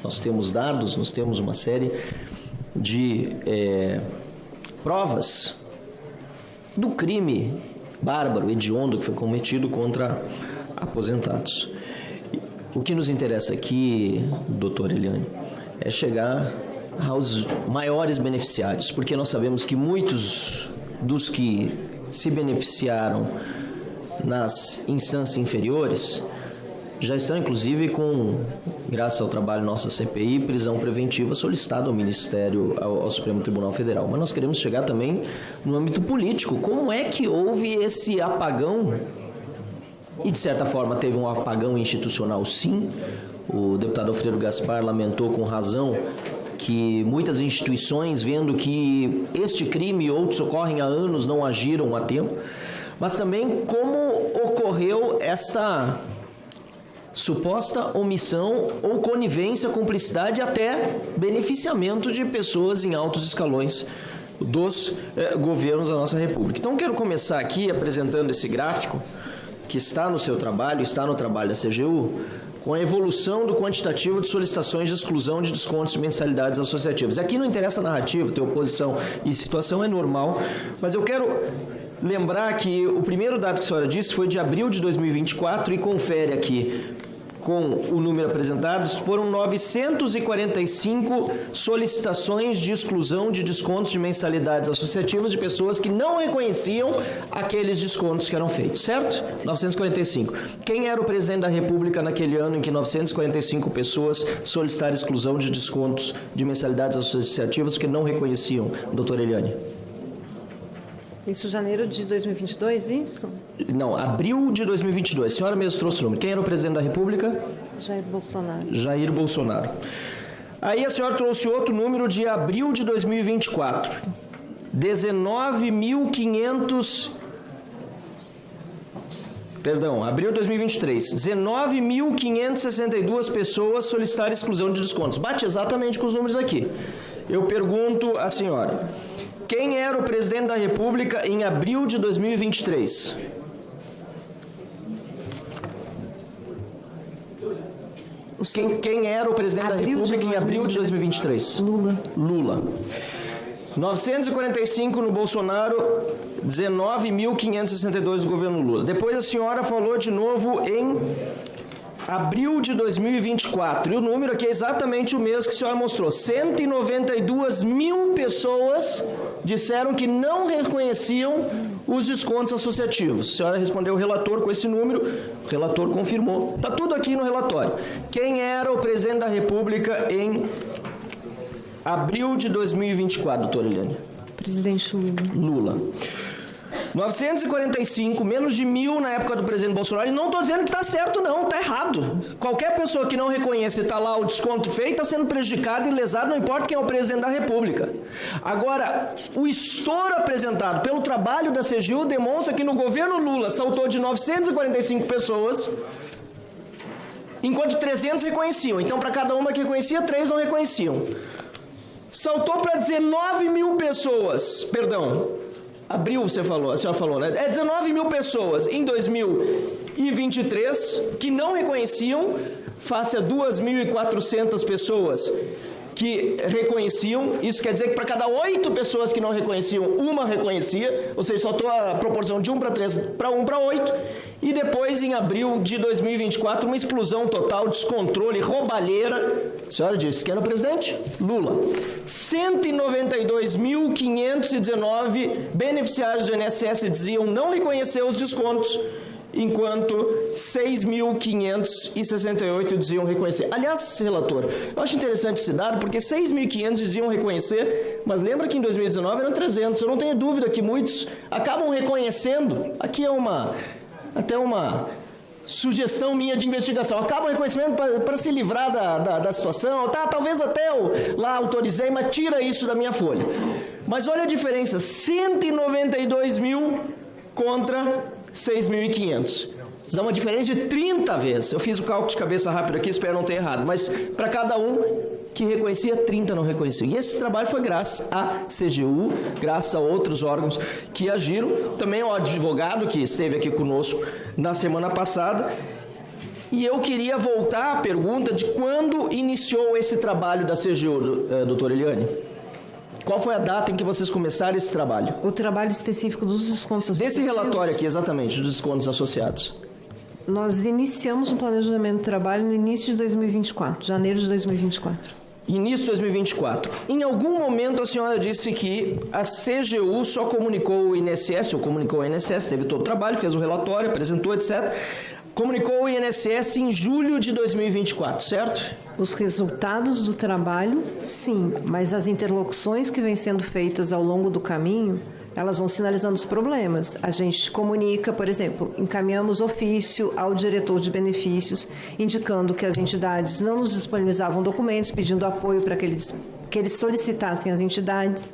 nós temos dados, nós temos uma série de provas do crime bárbaro, hediondo que foi cometido contra aposentados. O que nos interessa aqui, doutor Eliane, é chegar aos maiores beneficiários, porque nós sabemos que muitos dos que se beneficiaram nas instâncias inferiores já estão, inclusive, graças ao trabalho da nossa CPI, prisão preventiva solicitada ao Ministério, ao Supremo Tribunal Federal. Mas nós queremos chegar também no âmbito político. Como é que houve esse apagão? E, de certa forma, teve um apagão institucional, sim. O deputado Alfredo Gaspar lamentou com razão que muitas instituições, vendo que este crime e outros ocorrem há anos, não agiram a tempo. Mas também como ocorreu esta suposta omissão ou conivência, cumplicidade e até beneficiamento de pessoas em altos escalões dos governos da nossa República. Então, quero começar aqui apresentando esse gráfico que está no seu trabalho, está no trabalho da CGU, com a evolução do quantitativo de solicitações de exclusão de descontos de mensalidades associativas. Aqui não interessa a narrativa, ter oposição e situação é normal, mas eu quero lembrar que o primeiro dado que a senhora disse foi de abril de 2024 e confere aqui com o número apresentado, foram 945 solicitações de exclusão de descontos de mensalidades associativas de pessoas que não reconheciam aqueles descontos que eram feitos, certo? 945. Quem era o presidente da República naquele ano em que 945 pessoas solicitaram exclusão de descontos de mensalidades associativas que não reconheciam, doutora Eliane? Isso, janeiro de 2022, isso? Não, abril de 2022. A senhora mesmo trouxe o número. Quem era o presidente da República? Jair Bolsonaro. Jair Bolsonaro. Aí a senhora trouxe outro número de abril de 2024. 19.500... Perdão, abril de 2023. 19.562 pessoas solicitaram exclusão de descontos. Bate exatamente com os números aqui. Eu pergunto à senhora: quem era o presidente da República em abril de 2023? Quem era o presidente da República em abril de 2023? Lula. 945 no Bolsonaro, 19.562 do governo Lula. Depois a senhora falou de novo em abril de 2024, e o número aqui é exatamente o mesmo que a senhora mostrou. 192 mil pessoas disseram que não reconheciam os descontos associativos. A senhora respondeu ao relator com esse número, o relator confirmou. Está tudo aqui no relatório. Quem era o presidente da República em abril de 2024, doutora Eliane? Presidente Lula. 945, menos de 1.000 na época do presidente Bolsonaro, e não estou dizendo que está certo não, está errado. Qualquer pessoa que não reconhece e está lá o desconto feito, está sendo prejudicada e lesada, não importa quem é o presidente da República. Agora, o estouro apresentado pelo trabalho da CGU demonstra que no governo Lula saltou de 945 pessoas, enquanto 300 reconheciam. Então, para cada uma que reconhecia, 3 não reconheciam. Saltou para 19 mil pessoas, perdão, abril a senhora falou, né? 19 mil pessoas em 2023 que não reconheciam, face a 2.400 pessoas que reconheciam. Isso quer dizer que para cada 8 pessoas que não reconheciam, uma reconhecia, ou seja, saltou a proporção de 1 para 3 para 1 para 8. E depois, em abril de 2024, uma explosão total, descontrole, roubalheira. A senhora disse que era o presidente? Lula. 192.519 beneficiários do INSS diziam não reconhecer os descontos, enquanto 6.568 diziam reconhecer. Aliás, relator, eu acho interessante esse dado, porque 6.500 diziam reconhecer, mas lembra que em 2019 eram 300. Eu não tenho dúvida que muitos acabam reconhecendo. Aqui é até uma sugestão minha de investigação. Acabam reconhecimento para se livrar da situação. Tá, talvez até eu lá autorizei, mas tira isso da minha folha. Mas olha a diferença, 192 mil contra 6.500. Dá uma diferença de 30 vezes. Eu fiz o cálculo de cabeça rápido aqui, espero não ter errado. Mas para cada um que reconhecia, 30 não reconheciam. E esse trabalho foi graças à CGU, graças a outros órgãos que agiram. Também o advogado que esteve aqui conosco na semana passada. E eu queria voltar à pergunta de quando iniciou esse trabalho da CGU, doutora Eliane? Qual foi a data em que vocês começaram esse trabalho? O trabalho específico dos descontos associativos. Desse relatório aqui, exatamente, dos descontos associados. Nós iniciamos um planejamento de trabalho no início de 2024, janeiro de 2024. Início de 2024. Em algum momento a senhora disse que a CGU só comunicou o INSS, ou comunicou o INSS, teve todo o trabalho, fez o relatório, apresentou, etc. Comunicou o INSS em julho de 2024, certo? Os resultados do trabalho, sim, mas as interlocuções que vêm sendo feitas ao longo do caminho, elas vão sinalizando os problemas. A gente comunica, por exemplo, encaminhamos ofício ao diretor de benefícios, indicando que as entidades não nos disponibilizavam documentos, pedindo apoio para que eles solicitassem as entidades.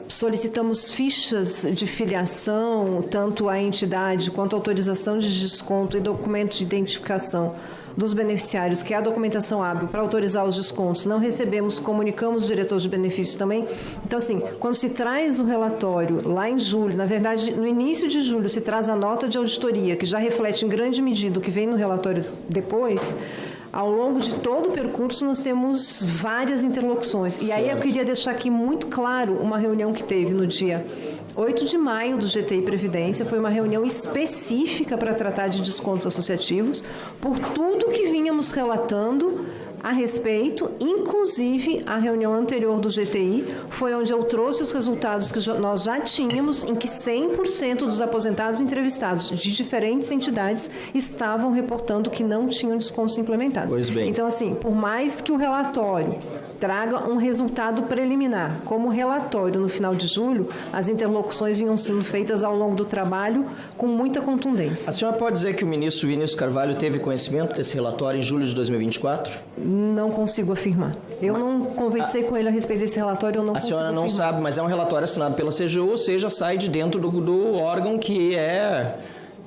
Solicitamos fichas de filiação, tanto à entidade quanto autorização de desconto e documento de identificação dos beneficiários, que é a documentação hábil para autorizar os descontos. Não recebemos, comunicamos o diretor de benefícios também. Então, assim, quando se traz o relatório lá em julho, na verdade, no início de julho, se traz a nota de auditoria, que já reflete em grande medida o que vem no relatório depois. Ao longo de todo o percurso, nós temos várias interlocuções. E aí eu queria deixar aqui muito claro uma reunião que teve no dia 8 de maio do GTI Previdência. Foi uma reunião específica para tratar de descontos associativos, por tudo que vínhamos relatando a respeito, inclusive a reunião anterior do GTI, foi onde eu trouxe os resultados que nós já tínhamos, em que 100% dos aposentados entrevistados de diferentes entidades estavam reportando que não tinham descontos implementados. Pois bem. Então, assim, por mais que o relatório traga um resultado preliminar, como relatório no final de julho, as interlocuções vinham sendo feitas ao longo do trabalho com muita contundência. A senhora pode dizer que o ministro Vinícius Carvalho teve conhecimento desse relatório em julho de 2024? Não consigo afirmar. Eu não conversei com ele a respeito desse relatório, eu não consigo afirmar. A senhora não sabe, mas é um relatório assinado pela CGU, ou seja, sai de dentro do órgão que é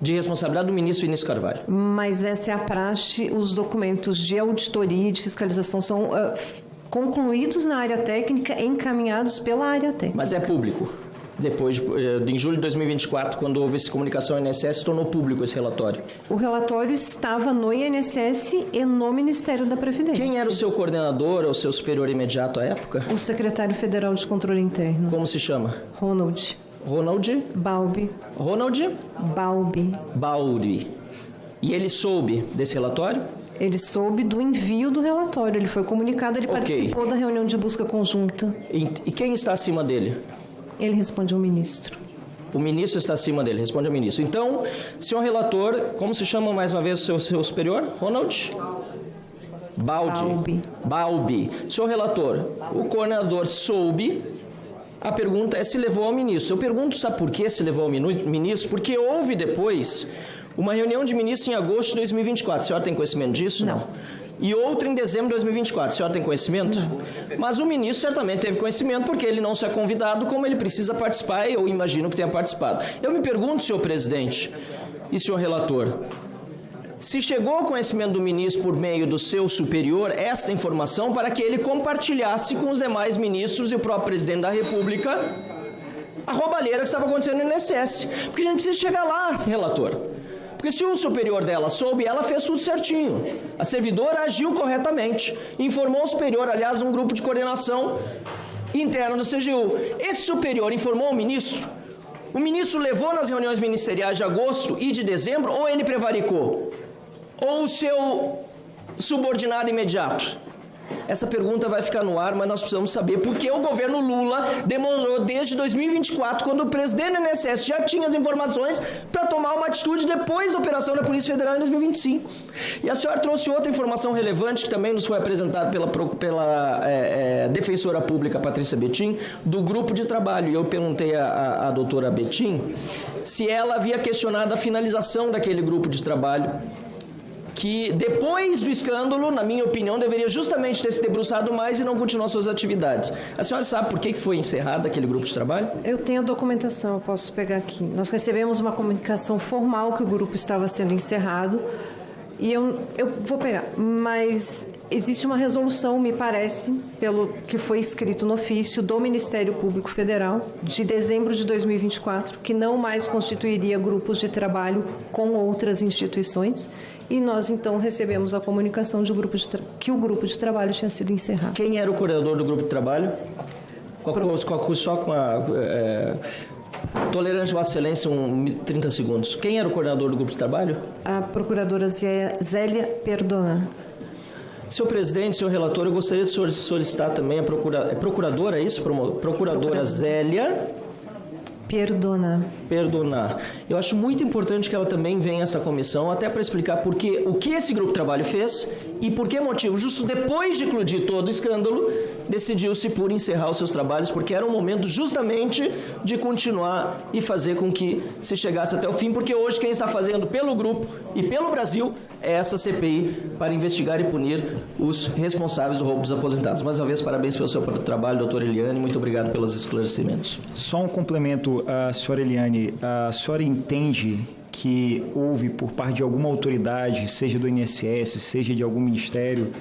de responsabilidade do ministro Vinícius Carvalho. Mas essa é a praxe, os documentos de auditoria e de fiscalização são concluídos na área técnica e encaminhados pela área técnica. Mas é público. Depois, em julho de 2024, quando houve essa comunicação ao INSS, se tornou público esse relatório. O relatório estava no INSS e no Ministério da Previdência. Quem era o seu coordenador ou seu superior imediato à época? O secretário federal de controle interno. Como se chama? Ronald. Ronald? Balbi. Ronald? Balbi. Balbi. E ele soube desse relatório? Ele soube do envio do relatório, ele foi comunicado, ele participou da reunião de busca conjunta. E quem está acima dele? Ele responde ao ministro. O ministro está acima dele, responde ao ministro. Então, senhor relator, como se chama mais uma vez o seu superior? Ronald? Balbi. Balbi. Senhor relator, o coordenador soube. A pergunta é se levou ao ministro. Eu pergunto, sabe por que se levou ao ministro? Porque houve depois uma reunião de ministros em agosto de 2024. A senhora tem conhecimento disso? Não. E outra em dezembro de 2024. A senhora tem conhecimento? Não. Mas o ministro certamente teve conhecimento porque ele não se é convidado como ele precisa participar, e eu imagino que tenha participado. Eu me pergunto, senhor presidente e senhor relator, se chegou ao conhecimento do ministro por meio do seu superior esta informação para que ele compartilhasse com os demais ministros e o próprio presidente da República a roubalheira que estava acontecendo no INSS. Porque a gente precisa chegar lá, relator. Porque se o superior dela soube, ela fez tudo certinho. A servidora agiu corretamente. Informou o superior, aliás, num grupo de coordenação interno da CGU. Esse superior informou o ministro? O ministro levou nas reuniões ministeriais de agosto e de dezembro, ou ele prevaricou? Ou o seu subordinado imediato? Essa pergunta vai ficar no ar, mas nós precisamos saber por que o governo Lula demorou desde 2024, quando o presidente do INSS já tinha as informações, para tomar uma atitude depois da operação da Polícia Federal em 2025. E a senhora trouxe outra informação relevante que também nos foi apresentada pela defensora pública Patrícia Bettim, do grupo de trabalho. E eu perguntei à doutora Bettim se ela havia questionado a finalização daquele grupo de trabalho, que depois do escândalo, na minha opinião, deveria justamente ter se debruçado mais e não continuar suas atividades. A senhora sabe por que foi encerrado aquele grupo de trabalho? Eu tenho a documentação, eu posso pegar aqui. Nós recebemos uma comunicação formal que o grupo estava sendo encerrado E eu vou pegar, mas existe uma resolução, me parece, pelo que foi escrito no ofício do Ministério Público Federal, de dezembro de 2024, que não mais constituiria grupos de trabalho com outras instituições, e nós então recebemos a comunicação de que o grupo de trabalho tinha sido encerrado. Quem era o coordenador do grupo de trabalho? Só com a tolerância, Vossa Excelência, 30 segundos. Quem era o coordenador do grupo de trabalho? A procuradora Zélia Perdona. Senhor presidente, senhor relator, eu gostaria de solicitar também a procuradora, é isso? Procuradora Zélia Perdonar. Eu acho muito importante que ela também venha a essa comissão, até para explicar o que esse grupo de trabalho fez e por que motivo, justo depois de eclodir todo o escândalo, decidiu-se por encerrar os seus trabalhos, porque era um momento justamente de continuar e fazer com que se chegasse até o fim, porque hoje quem está fazendo pelo grupo e pelo Brasil é essa CPI para investigar e punir os responsáveis do roubo dos aposentados. Mais uma vez, parabéns pelo seu trabalho, doutora Eliane, muito obrigado pelos esclarecimentos. Só um complemento, senhora Eliane, a senhora entende que houve por parte de alguma autoridade, seja do INSS, seja de algum ministério,